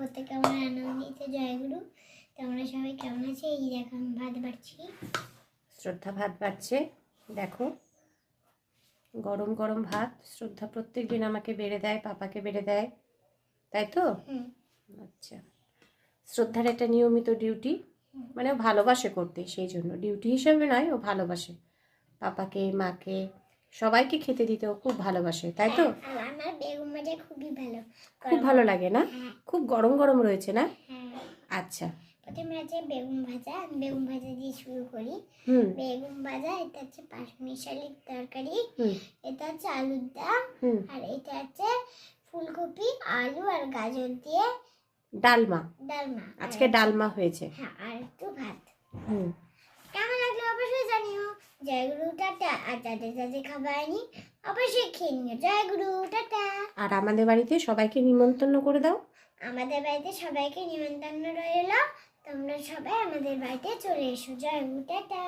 প্রত্যেকে আমার রান্না বানিয়েছে জয়গুরু। তোমরা সবাই কেমন আছে? এই দেখো আমি ভাত বাড়ছি। শ্রদ্ধা ভাত বাড়ছে, দেখো গরম গরম ভাত। শ্রদ্ধা প্রত্যেক দিন আমাকে বেড়ে দেয়, পাপাকে বেড়ে দেয়, তাই তো? আচ্ছা, শ্রদ্ধার একটা নিয়মিত ডিউটি, মানে ও ভালোবাসে করতে, সেই জন্য ডিউটি হিসেবে নয়, ও ভালোবাসে পাপাকে, মাকে, সবাইকে খেতে দিতে ও খুব ভালোবাসে, তাই তো? আর আমার বেগুন ভাজা খুবই ভালো, খুব ভালো লাগে না? খুব গরম গরম রয়েছে না? আচ্ছা, প্রথমে আছে বেগুন ভাজা। আমি বেগুন ভাজা দিয়ে শুরু করি। বেগুন ভাজা, এটা হচ্ছে পাঁচমিশালির তরকারি, এটা হচ্ছে আলুর দম, আর এটা হচ্ছে ফুলকপি, আলু আর গাজর দিয়ে ডালমা। ডালমা, আজকে ডালমা হয়েছে। হ্যাঁ, আর একটু ভাত। কেমন লাগলো অবশ্যই জানিও। জয়গুরু, টাটা। আর যাদের যাদের খাবার আনি অবশ্যই খেয়ে নিও। জয়গুরু, টাটা। আর আমাদের বাড়িতে সবাইকে নিমন্ত্রণ করে দাও। আমাদের বাড়িতে সবাইকে নিমন্ত্রণ রইল, তোমরা সবাই আমাদের বাড়িতে চলে এসো। জয়গুরু, টাটা।